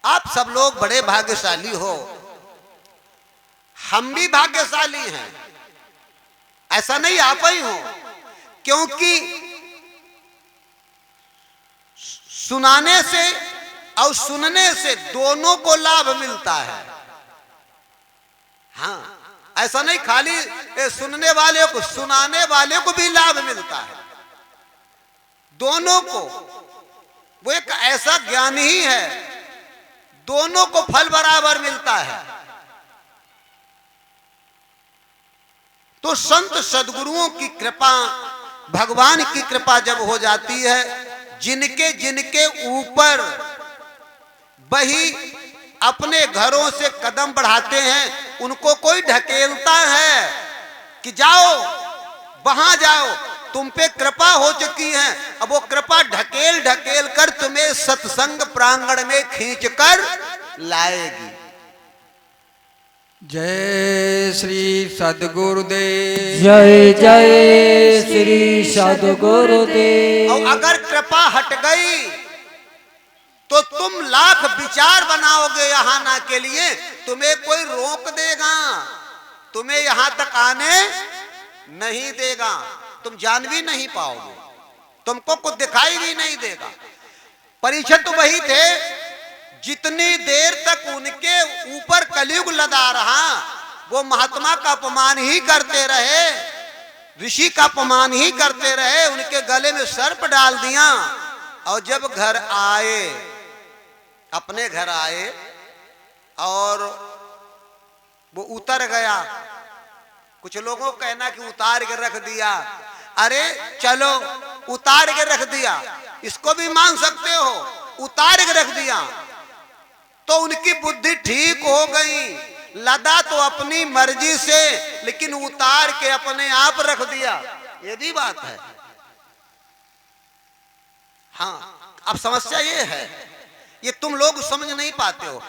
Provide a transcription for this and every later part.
आप सब लोग बड़े भाग्यशाली हो, हम भी भाग्यशाली हैं। ऐसा नहीं आप ही हो, क्योंकि सुनाने से और सुनने से दोनों को लाभ मिलता है। हाँ, ऐसा नहीं खाली सुनने वाले को, सुनाने वाले को भी लाभ मिलता है, दोनों को। वो एक ऐसा ज्ञान ही है, दोनों को फल बराबर मिलता है। तो संत सद्गुरुओं की कृपा, भगवान की कृपा जब हो जाती है, जिनके जिनके ऊपर वही अपने घरों से कदम बढ़ाते हैं, उनको कोई ढकेलता है कि जाओ वहां जाओ, तुम पे कृपा हो चुकी है। अब वो कृपा ढकेल ढकेल कर तुम्हें सत्संग प्रांगण में खींचकर लाएगी। जय श्री सद्गुरुदेव। जय जय श्री सद्गुरुदेव। और अगर कृपा हट गई तो तुम लाख विचार बनाओगे यहाँ आने के लिए, तुम्हें कोई रोक देगा, तुम्हें यहां तक आने नहीं देगा, तुम जान भी नहीं पाओगे, तुमको कुछ दिखाई भी नहीं देगा। परीक्षित तो वही थे, जितनी देर तक उनके ऊपर कलयुग लदा रहा, वो महात्मा का अपमान ही करते रहे, ऋषि का अपमान ही करते रहे, उनके गले में सर्प डाल दिया। और जब घर आए, अपने घर आए और वो उतर गया, कुछ लोगों को कहना कि उतार के रख दिया, अरे चलो उतार के रख दिया, इसको भी मान सकते हो, उतार के रख दिया तो उनकी बुद्धि ठीक हो गई। लदा तो अपनी मर्जी से, लेकिन उतार के अपने आप रख दिया, ये भी बात है। हाँ, अब समस्या ये है, ये तुम लोग समझ नहीं पाते हो।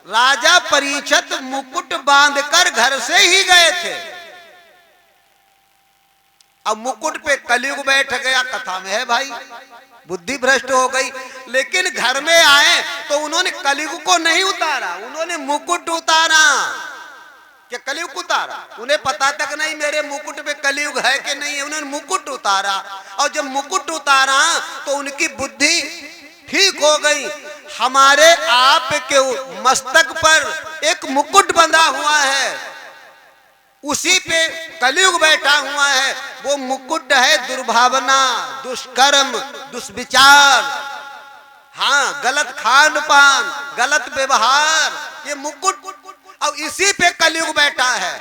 राजा परीक्षित मुकुट बांधकर घर से ही गए थे, अब मुकुट पे कलयुग बैठ गया, कथा में है भाई, बुद्धि भ्रष्ट हो गई। लेकिन घर में आए तो उन्होंने कलयुग को नहीं उतारा, उन्होंने मुकुट उतारा। क्या कलयुग उतारा? उन्हें पता तक नहीं मेरे मुकुट पे कलयुग है कि नहीं है, उन्होंने मुकुट उतारा। और जब मुकुट उतारा तो उनकी बुद्धि ठीक हो गई। हमारे आप के मस्तक पर एक मुकुट बंधा हुआ है, उसी पे कलयुग बैठा हुआ है। वो मुकुट है दुर्भावना, दुष्कर्म, दुष्विचार, हाँ, गलत खान पान, गलत व्यवहार, ये मुकुट। और इसी पे कलयुग बैठा है।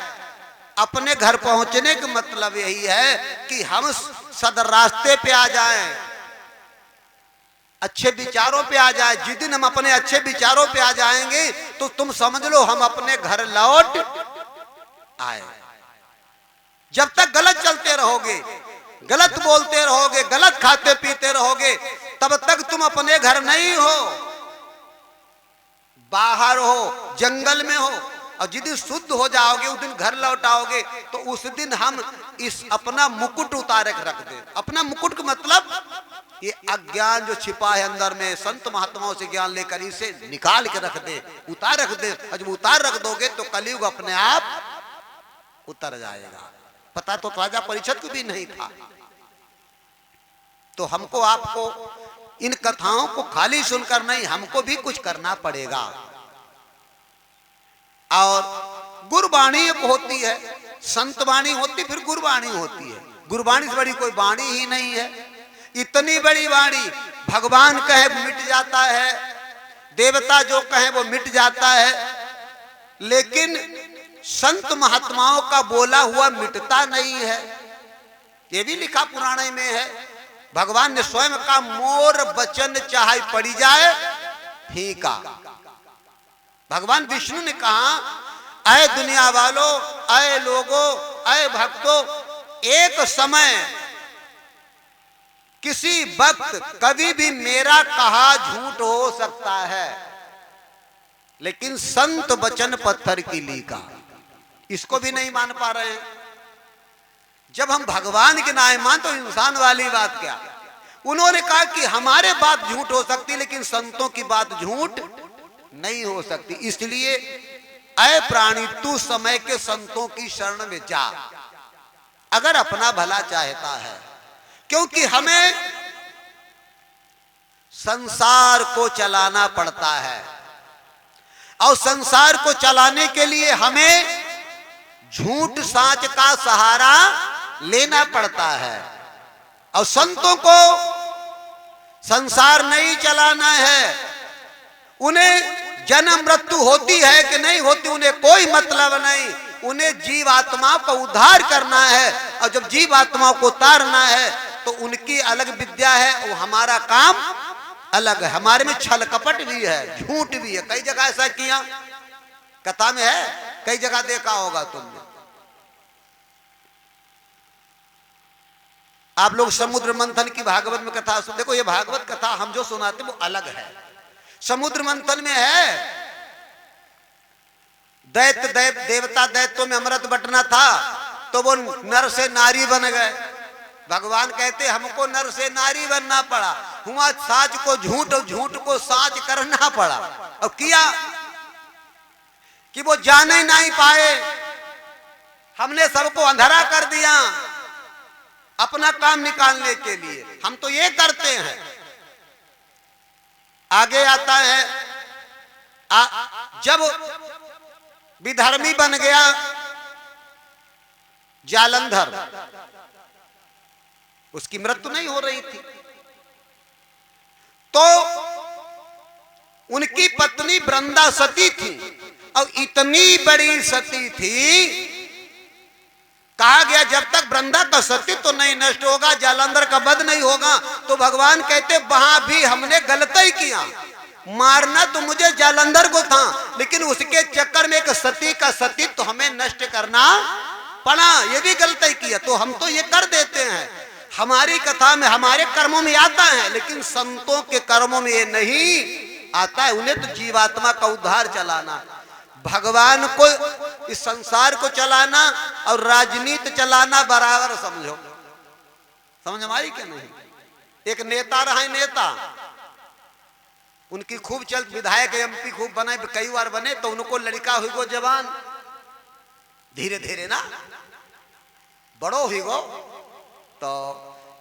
अपने घर पहुंचने का मतलब यही है कि हम सदर रास्ते पे आ जाएं, अच्छे विचारों पे आ जाए। जिस दिन हम अपने अच्छे विचारों पे आ जाएंगे तो तुम समझ लो हम अपने घर लौट आए। जब तक गलत चलते रहोगे, गलत बोलते रहोगे, गलत खाते पीते रहोगे, तब तक तुम अपने घर नहीं हो, बाहर हो, जंगल में हो। और जिस दिन शुद्ध हो जाओगे, उस दिन घर लौट आओगे, तो उस दिन हम इस अपना मुकुट उतारे के रख दे। अपना मुकुट का मतलब ये अज्ञान जो छिपा है अंदर में, संत महात्माओं से ज्ञान लेकर इसे निकाल के रख दे, उतार रख दे। और जब उतार रख दोगे तो कलयुग अपने आप उतर जाएगा। पता तो राजा परीक्षित को भी नहीं था। तो हमको आपको इन कथाओं को खाली सुनकर नहीं, हमको भी कुछ करना पड़ेगा। और गुरबाणी एक होती है, संत वाणी होती, फिर गुरबाणी होती है। गुरबाणी से बड़ी कोई वाणी ही नहीं है। इतनी बड़ी वाणी, भगवान कहे मिट जाता है, देवता जो कहे वो मिट जाता है, लेकिन संत महात्माओं का बोला हुआ मिटता नहीं है। ये भी लिखा पुराणे में है। भगवान ने स्वयं कहा, मोर वचन चाहे पड़ी जाए फीका। भगवान विष्णु ने कहा, अय दुनिया वालों, अय लोगों, अय भक्तों, एक समय किसी वक्त कभी भी मेरा कहा झूठ हो सकता है, लेकिन संत वचन पत्थर की लीका, इसको भी नहीं मान पा रहे हैं। जब हम भगवान के नाम मान तो इंसान वाली बात क्या। उन्होंने कहा कि हमारे बात झूठ हो सकती, लेकिन संतों की बात झूठ नहीं हो सकती। इसलिए ऐ प्राणी तू समय के संतों की शरण में जा, अगर अपना भला चाहता है। क्योंकि हमें संसार को चलाना पड़ता है और संसार को चलाने के लिए हमें झूठ साच का सहारा लेना पड़ता है। और संतों को संसार नहीं चलाना है, उन्हें जन्म मृत्यु होती है कि नहीं होती उन्हें कोई मतलब नहीं, उन्हें जीवात्माओं का उद्धार करना है। और जब जीवात्माओं को उतारना है तो उनकी अलग विद्या है और हमारा काम अलग है। हमारे में छल कपट भी है, झूठ भी है। कई जगह ऐसा किया, कथा में है, कई जगह देखा होगा तुमने। आप लोग समुद्र मंथन की भागवत में कथा सुन, देखो ये भागवत कथा हम जो सुनाते वो अलग है। समुद्र मंथन में है देवता दैत्यों में अमृत बंटना था तो वो नर से नारी बन गए। भगवान कहते हमको नर से नारी बनना पड़ा, हुआ साच को झूठ और झूठ को साच करना पड़ा। और किया कि वो जाने नहीं पाए, हमने सबको अंधेरा कर दिया अपना काम निकालने के लिए। हम तो ये करते हैं। आगे आता है जब विधर्मी बन गया जालंधर, उसकी मृत्यु नहीं हो रही थी तो उनकी पत्नी वृंदा सती थी और इतनी बड़ी सती थी, कहा गया जब तक वृंदा का सती तो नहीं नष्ट होगा, जालंधर का वध नहीं होगा। तो भगवान कहते वहां भी हमने गलत ही किया, मारना तो मुझे जालंधर को था लेकिन उसके चक्कर में एक सती का सती तो हमें नष्ट करना पड़ा, ये भी गलत ही किया। तो हम तो ये कर देते हैं, हमारी कथा में हमारे कर्मों में आता है लेकिन संतों के कर्मों में ये नहीं आता है। उन्हें तो जीवात्मा का उद्धार चलाना, भगवान को इस संसार को चलाना और राजनीति चलाना बराबर समझो। समझ में आई क्या नहीं? एक नेता रहा, नेता उनकी खूब चल, विधायक एमपी खूब बने, कई बार बने तो उनको लड़का हुई गो जवान, धीरे धीरे ना बड़ो हुई गो तो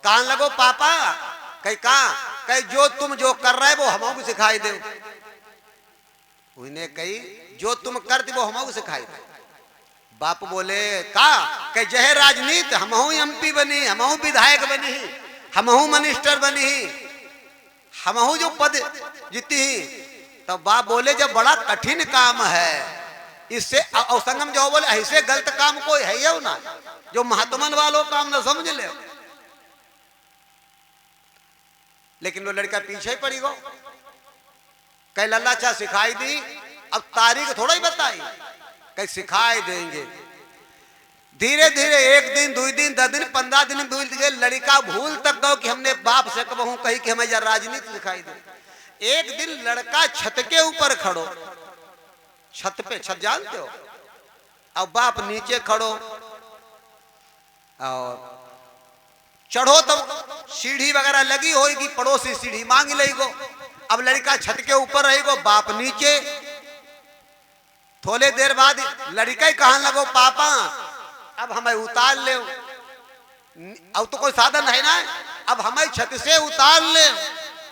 कान लगो पापा कहीं कहा कहीं जो तुम जो कर रहे वो हमको सिखाई दे। उन्हें कही जो तुम करती वो हमको सिखाई दे। बाप बोले का कहीं जय राजनीति हमहू एमपी बनी, हमहू विधायक बनी, हमहू मिनिस्टर बनी, हमहू जो पद जीती। तब बाप बोले जब बड़ा कठिन काम है इससे संगम जो बोले ऐसे गलत काम कोई है ये ना जो महात्मन वालों काम ना समझ ले। लेकिन वो लड़का पीछे ही पड़ी गो, कहीं लल्ला चाह सिखाई दी, अब तारीख थोड़ा ही बताई, कहीं सिखाई देंगे। धीरे धीरे 1 दिन 2 दिन 10 दिन 15 दिन बीत गए, लड़का भूल तक गो कि हमने बाप से कहूं कही कि हमें राजनीति सिखाई दे। एक दिन लड़का छत के ऊपर खड़ो, छत पे, छत जानते हो, अब बाप नीचे खड़ो और चढ़ो तो सीढ़ी वगैरह लगी होगी, पड़ोसी सीढ़ी मांग लेगो। अब लड़का छत के ऊपर रहेगो, बाप नीचे। थोड़े देर बाद लड़का ही कहने लगो पापा अब हमें उतार ले, अब तो कोई साधन है ना, अब हमें छत से उतार ले,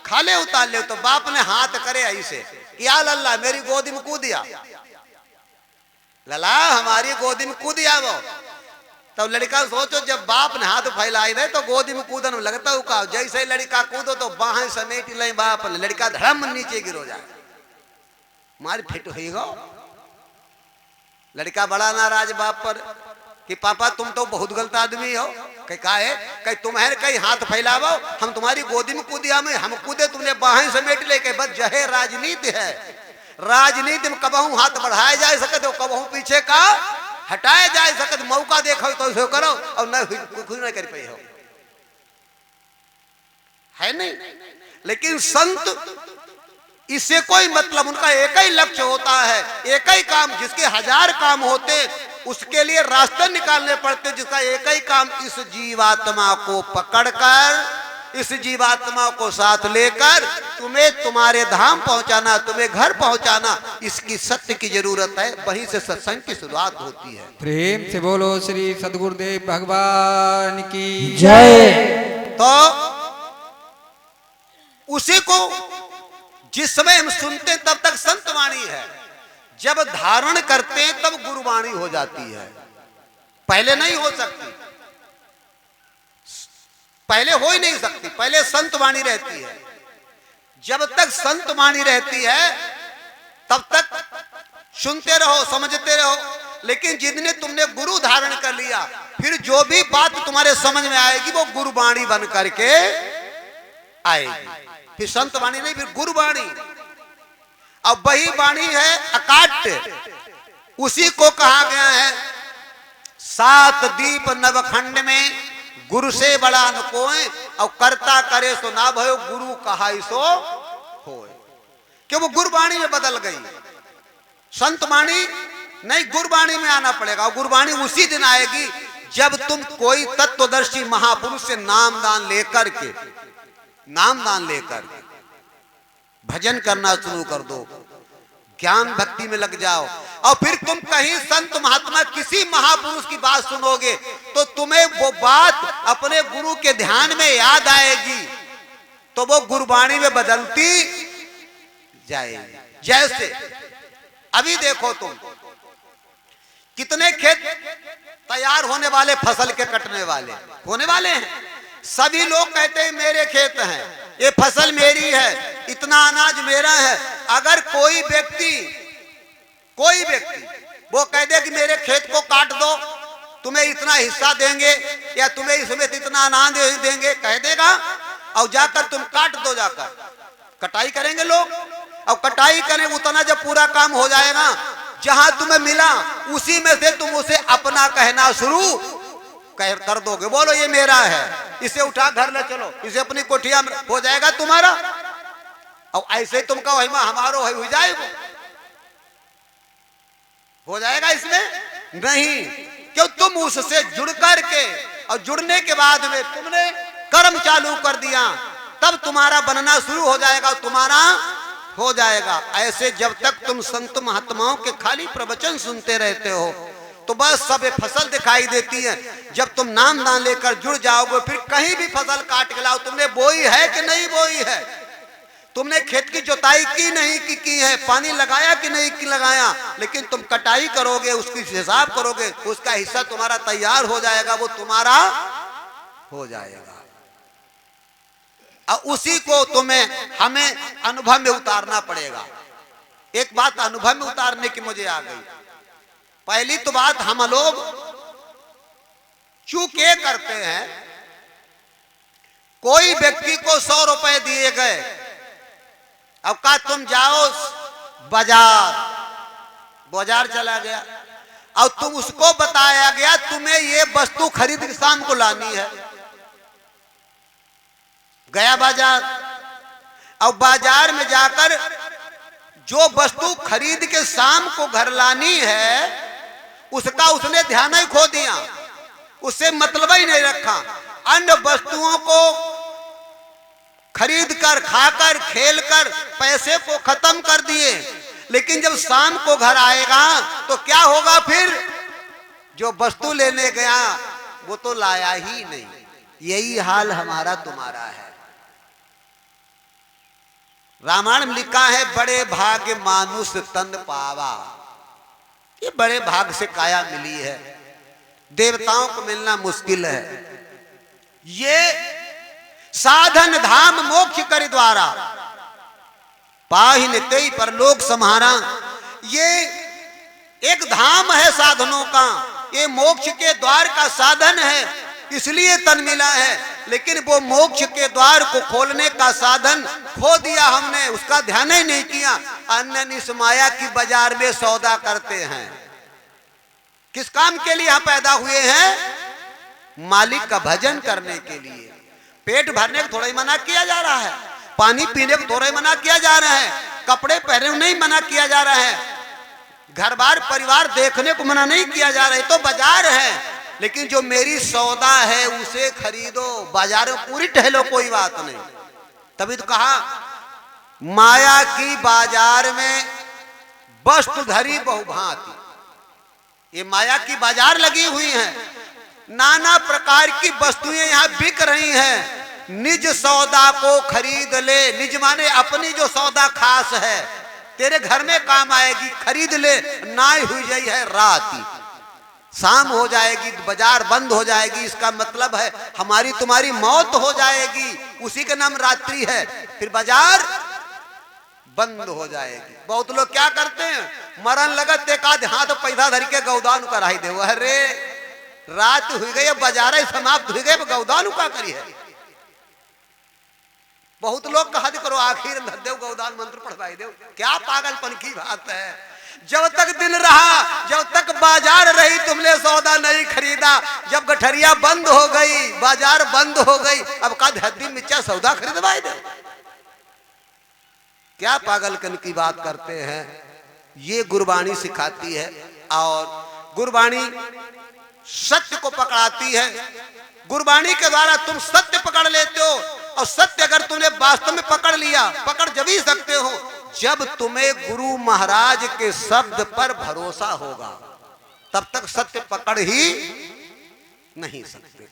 खाले उतार ले। तो बाप ने हाथ करे ऐसे क्या लल्ला मेरी गोदी में कूदिया, लला हमारी गोदी में कूदिया वो। तब लड़का सोचो जब बाप ने हाथ फैलाई दे तो गोदी में कूदन में लगता है, जैसे लड़का कूदो तो बाहें समेट ले बाप, लड़का धड़म नीचे गिरो जाए, मार फिट हुई गो। लड़का बड़ा नाराज बाप पर कि पापा तुम तो बहुत गलत आदमी हो। कहा है कहीं तुम्हारे कहीं हाथ फैलावो, हम तुम्हारी गोदी में कूदिया में हम कूदे तुमने बाहें समेट ले के, बस जहे राजनीति है, राजनीति में कबहू हाथ बढ़ाया जा सकते हो, कबहू पीछे का हटाया जा सकते, मौका देखो तो इसे करो और न कुछ नहीं कर पाई हो, है नहीं। लेकिन संत इससे कोई मतलब, उनका एक ही लक्ष्य होता है, एक ही काम, जिसके 1000 काम होते उसके लिए रास्ते निकालने पड़ते, जिसका एक ही काम इस जीवात्मा को पकड़कर इस जीवात्मा को साथ लेकर तुम्हें तुम्हारे धाम पहुंचाना, तुम्हें घर पहुंचाना, इसकी सत्य की जरूरत है। वहीं से सत्संग की शुरुआत होती है। प्रेम से बोलो श्री सद्गुरुदेव भगवान की जय। तो उसी को जिस समय हम सुनते तब तक संतवाणी है, जब धारण करते हैं तब गुरुवाणी हो जाती है। पहले नहीं हो सकती, पहले हो ही नहीं सकती, पहले संतवाणी रहती है। जब तक संतवाणी रहती है तब तक सुनते रहो, समझते रहो। लेकिन जितने तुमने गुरु धारण कर लिया, फिर जो भी बात तुम्हारे समझ में आएगी वो गुरुवाणी बन करके आएगी। फिर संतवाणी नहीं, फिर गुरुवाणी। अब वही वाणी है अकाट्य, उसी को कहा गया है 7 दीप नवखंड में गुरु से बड़ा न कोई, और कर्ता करे सो ना भयो, गुरु कहा सो होए। कि वो गुरुवाणी में बदल गई, संतवाणी नहीं, गुरुवाणी में आना पड़ेगा। और गुरुवाणी उसी दिन आएगी जब तुम कोई तत्वदर्शी महापुरुष से नामदान लेकर के भजन करना शुरू कर दो, ज्ञान भक्ति में लग जाओ। और फिर तुम कहीं संत महात्मा किसी महापुरुष की बात सुनोगे तो तुम्हें वो बात अपने गुरु के ध्यान में याद आएगी, तो वो गुरुवाणी में बदलती जाएगी। जैसे अभी देखो तुम, कितने खेत तैयार होने वाले, फसल के कटने वाले होने वाले हैं। सभी लोग कहते हैं मेरे खेत हैं, ये फसल मेरी है, इतना अनाज मेरा है। अगर कोई व्यक्ति वो कह दे कि मेरे खेत को काट दो, तुम्हें इतना हिस्सा देंगे या तुम्हें इसमें इतना अनाज देंगे, कह देगा, और जाकर तुम काट दो, जाकर कटाई करेंगे लोग। और कटाई करें उतना जब पूरा काम हो जाएगा, जहां तुम्हें मिला उसी में से तुम उसे अपना कहना शुरू कर दोगे। बोलो ये मेरा है, इसे उठा घर ले चलो, इसे अपनी कोठिया में हो जाएगा तुम्हारा। और ऐसे ही तुम कहो हमारो है, हो जाएगा इसमें नहीं। क्यों? तुम उससे जुड़ करके, और जुड़ने के बाद में तुमने कर्म चालू कर दिया, तब तुम्हारा बनना शुरू हो जाएगा, तुम्हारा हो जाएगा। ऐसे जब तक तुम संत महात्माओं के खाली प्रवचन सुनते रहते हो तो बस सब फसल दिखाई देती है। जब तुम नाम दान लेकर जुड़ जाओगे, फिर कहीं भी फसल काट के लाओ, तुमने बोई है कि नहीं बोई है, तुमने खेत की जोताई की नहीं की है, पानी लगाया कि नहीं की लगाया, लेकिन तुम कटाई करोगे, उसकी हिसाब करोगे, उसका हिस्सा तुम्हारा तैयार हो जाएगा, वो तुम्हारा हो जाएगा। और उसी को हमें अनुभव में उतारना पड़ेगा। एक बात अनुभव में उतारने की मुझे आ गई। पहली तो बात, हम लोग चूक ये करते हैं, कोई व्यक्ति को 100 रुपए दिए गए, अब कहा तुम जाओ बाजार चला गया, और तुम उसको बताया गया तुम्हें ये वस्तु खरीद के शाम को लानी है, गया बाजार, और बाजार में जाकर जो वस्तु खरीद के शाम को घर लानी है उसका उसने ध्यान ही खो दिया, उससे मतलब ही नहीं रखा। अन्य वस्तुओं को खरीद कर, खाकर, खेलकर पैसे को खत्म कर दिए, लेकिन जब शाम को घर आएगा तो क्या होगा? फिर जो वस्तु लेने गया वो तो लाया ही नहीं। यही हाल हमारा तुम्हारा है। रामायण में लिखा है, बड़े भाग्य मानुष तन पावा। ये बड़े भाग से काया मिली है, देवताओं को मिलना मुश्किल है। ये साधन धाम मोक्ष कर द्वारा पाहिन तेई पर लोक सम्हारा। ये एक धाम है साधनों का, ये मोक्ष के द्वार का साधन है, इसलिए तन मिला है। लेकिन वो मोक्ष के द्वार को खोलने का साधन खो दिया हमने, उसका ध्यान ही नहीं किया। अन्य इस माया की बाजार में सौदा करते हैं। किस काम के लिए यहां पैदा हुए हैं? मालिक का भजन करने के लिए। पेट भरने को थोड़ा ही मना किया जा रहा है, पानी पीने को थोड़ा ही मना किया जा रहा है, कपड़े पहनने को नहीं मना किया जा रहा है, घर बार परिवार देखने को मना नहीं किया जा रहा है। तो बाजार है, लेकिन जो मेरी सौदा है उसे खरीदो, बाजार में पूरी टहलो, कोई बात नहीं। तभी तो कहा माया की बाजार में वस्तु धरी बहुभांति। ये माया की बाजार लगी हुई है, नाना प्रकार की वस्तुएं यहां बिक रही हैं। निज सौदा को खरीद ले, निज माने अपनी जो सौदा खास है, तेरे घर में काम आएगी, खरीद ले। नाई हुई जाई है रात, शाम हो जाएगी, बाजार बंद हो जाएगी। इसका मतलब है हमारी तुम्हारी मौत हो जाएगी, उसी का नाम रात्रि है। फिर बाजार बंद हो जाएगी। बहुत लोग क्या करते हैं, मरण लगत एक आध हाथ पैसा धर के गौदान कराई दे। अरे रात हुई गई, बाजार समाप्त हुई गए, गौदान का करी है। बहुत लोग कहा करो आखिर देव गौदान मंत्र पढ़वाई दे। क्या पागलपन की बात है। जब तक दिन रहा, जब तक बाजार रही, तुमने सौदा नहीं खरीदा। जब गठरिया बंद हो गई, बाजार बंद हो गई, अब का हड्डी मिर्चा सौदा खरीदवाई दे। क्या पागलपन की बात करते हैं। ये गुरबाणी सिखाती है, और गुरबाणी सत्य को पकड़ाती है। गुरबाणी के द्वारा तुम सत्य पकड़ लेते हो, और सत्य अगर तुमने वास्तव में पकड़ लिया, पकड़ जब ही सकते हो जब तुम्हें गुरु महाराज के शब्द पर भरोसा होगा। तब तक सत्य पकड़ ही नहीं सकते।